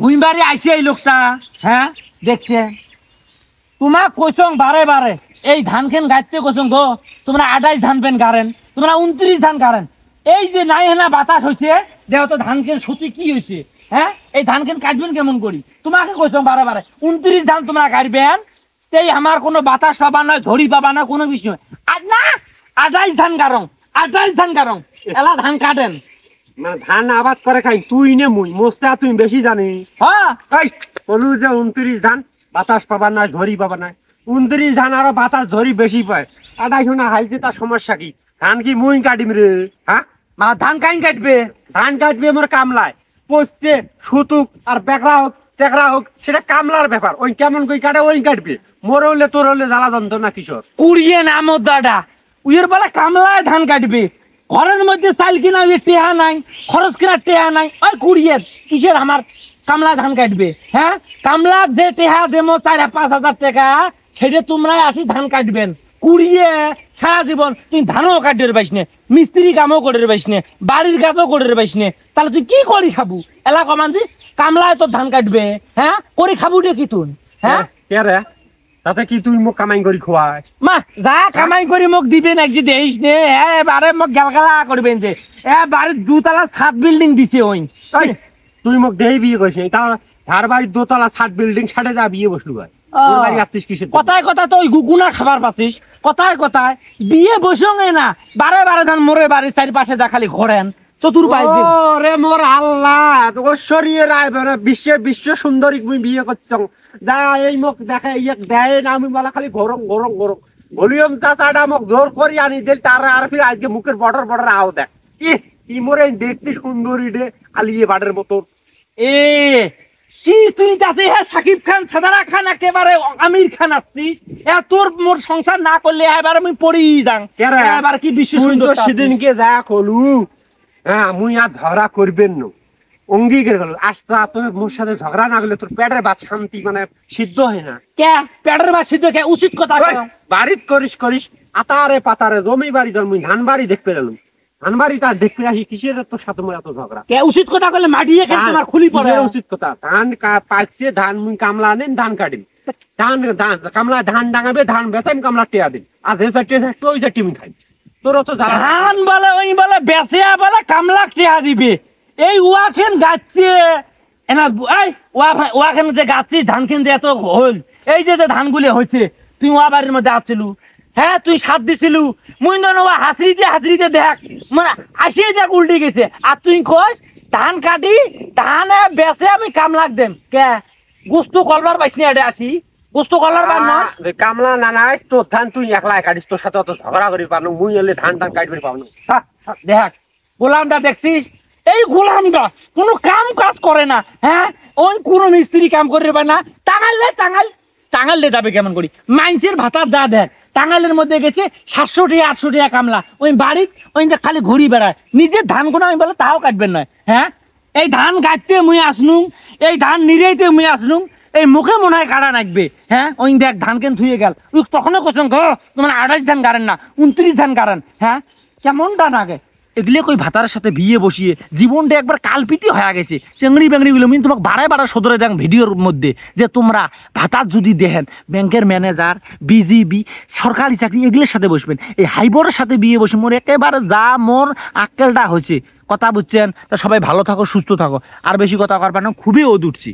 ভুইবাড়ি আইসে এই লোকটা, হ্যাঁ দেখছে তোমার কইসং বারে বারে এই ধান খেন গাইতে কইসং গো তোমরা 28 ধান পেন গারেন, তোমরা 29 ধান গারেন। এই যে নাই হেনা বাতাস হয়েছে দেহ তো ধান খেন সত্যি কি হয়েছে, হ্যাঁ এই ধান খেন কাটবেন কেমন করি? তোমাকে কইসং বারে বারে 29 ধান তোমরা কাটবেন, সেই আমার কোনো বাতাস পাবা না, ধরি পাবা না, কোনো বিষয় আর না। 28 ধান গারং, 28 ধান গারং, এলা ধান কাটেন। মানে ধান আবাদ করে খাই তুই নে মুই মোস্তা তুমি বেশি জানি। হ্যাঁ এই বলু যে 29 ধান বাতাস পাবা না, ধরি পাবা না। 29 ধান আরো বাতাস ধরি বেশি পায়। আদাই শোনা হাইছে তার সমস্যা কি? ধান কি মুই কাটিম রে? হ্যাঁ মা ধান কাইন কাটবে? ধান কাটবে মোর কামলায়, পোস্তে সুতুক আর বেকরা হোক চেকরা হোক সেটা কামলার ব্যাপার। ওই কেমন কই কাটে ওই কাটবে। মোর হলে তোর হলে জ্বালা যন্ত্রণা কিশোর। কুড়িয়ে না মোর দাদা, উইয়ের বেলা কামলায় ধান কাটবে, ঘরের মধ্যে চাল কিনা টেহা নাই, খরচ কিনা টেহা নাই, ওই কুড়িয়ে কিসের আমার কামলা ধান কাটবে? হ্যাঁ কামলা যে টেহা দেবো 4-5 হাজার টাকা সেটা তোমরাই আসি ধান কাটবেন। কুড়িয়ে সারা জীবন তুই ধানও কাটতে পাইস নে, মিস্ত্রি কামও করে পাইস নে, বাড়ির কাজও করে পাইস নে, তাহলে তুই কি করি খাবু? এলা কমান দিস কামলায় তোর ধান কাটবে, হ্যাঁ করি খাবু রে কি তুই? হ্যাঁ কে রে তাতে কি তুই মোক কামাই করে খোয়াস? মা যা কামাই করে মোক দিবেন এক যদি দেইস নে, এবারে মোক গালগালা করবেন যে এবারে 2 তলা ছাদ বিল্ডিং দিছে ওই। তুই মোক দেই বিয়ে করিস তা ধার বাড়ির 2 তলা ছাদ বিল্ডিং সাড়ে যা বিয়ে বসলু ভাই। তোর বাড়ি আসছিস কিসের? কথায় কথা তো ওই গুগুনা খাবার পাচ্ছিস, কথায় কথায় বিয়ে বসে না বারে বারে ধান মোরে বাড়ির চারিপাশে যা খালি ঘোরেন চতুর্পাশ দিয়ে। ওরে মোর আল্লাহ ঐশ্বরিয়ে রায় মানে বিশ্ব সুন্দরী মুই বিয়ে করছং যা এই মোক দেখে ইয়েক দেয় না আমি বলা খালি গরম গরম গরম ভলিউম চাচাটা মোক জোর করি আনি দিল তার আর ফির আজকে মুখের বর্ডার বর্ডার আও দেখ ই মোরে দেখতে সুন্দরী রে আলিয়ে বাড়ের মতো। এ কি তুই তাতে হ্যাঁ সাকিব খান সাদারা খান একেবারে আমির খান আসছিস? তোর মোর সংসার না করলে এবার আমি পড়ি যাং। এবার কি বিশ্ব সুন্দর সেদিনকে যা কলু হ্যাঁ মুই আর ঝগড়া করবেন না অঙ্গীকার গেল আস্তা তোর মোর সাথে ঝগড়া না করলে তোর পেটের ভাত শান্তি মানে সিদ্ধ হয় না। কে পেটের ভাত সিদ্ধ? কে উচিত কথা বাড়িত করিস করিস আতারে পাতারে জমি বাড়ি ধর মুই ধান বাড়ি দেখতে পেলাম, ধান বাড়ি তার দেখতে আসি কিসের তোর সাথে মোর এত ঝগড়া? কে উচিত কথা বলে মাটিয়ে খেলে তোমার খুলি পড়ে। উচিত কথা ধান পাকছে ধান মুই কামলা আনেন ধান কাটিম, ধান ধান কামলা ধান ডাঙাবে ধান বেচাইম কামলা টেয়া দিন আর যে চারটে ওই চারটে মুই খাই। তোর তো ধান বলে ওই বলে বেচে বলে কামলা টেয়া দিবে। এই ওয়াখেন গাচ্ছে এনা এই ওয়াখেন যে গাচ্ছিস ধান খেন যে এত হল এই যে ধানগুলি হয়েছে তুই ওয়া বাড়ির মধ্যে আসছিলু, হ্যাঁ তুই সাথ দিছিলু মুই ওয়া হাসরিতে দেখ মানে আসিয়ে দেখ উল্টে গেছে আর তুই কস ধান কাটি ধানে বেচে আমি কামলাক দেম। কে গুস্তু কলবার পাইছি না আসি গুস্তু কলবার পার না কামলা না নাই তোর ধান তুই একলা কাটিস তোর সাথে অত ঝগড়া করি পারলো মুই এলে ধান টান কাটবে পাবো না। দেখ গোলামটা দেখছিস এই গোলামটা কোনো কাম কাজ করে না, হ্যাঁ ওই কোনো মিস্ত্রি কাম করে পারে না। টাঙালে যাবে কেমন করি? মাইনসের ভাতা যা দেখ টাঙালের মধ্যে গেছে 700 টাকা 800 টাকা কামলা, ওই বাড়ির ওই যে খালি ঘুরি বেড়ায় নিজের ধান কোনো আমি বলে তাও কাটবেন নয়। হ্যাঁ এই ধান কাটতে মুই আসনুম, এই ধান নিরেইতে মুই আসনুম, এই মুখে মনে হয় কাটা রাখবে। হ্যাঁ ওই দেখ ধান কেন থুয়ে গেল তখনও কোথাও গো তোমার 28 ধান গাড়েন না 29 ধান গাড়েন। হ্যাঁ কেমনটা নাগে এগুলো কই ভাতারের সাথে বিয়ে বসিয়ে জীবনটা একবার কালপিটি হয়ে গেছে। চেংড়ি বেংড়িগুলো আমি তোমাকে বারে সদরে দেখ ভিডিওর মধ্যে যে তোমরা ভাতার যদি দেখেন ব্যাংকের ম্যানেজার বিজিবি সরকারি চাকরি এগুলোর সাথে বসবেন, এই হাইবোর্ডের সাথে বিয়ে বসে মোর একেবারে যা মোর আক্কেলটা হয়েছে। কথা বুঝছেন? তা সবাই ভালো থাকো সুস্থ থাকো আর বেশি কথা করবেন না, খুবই ওদ উঠছি।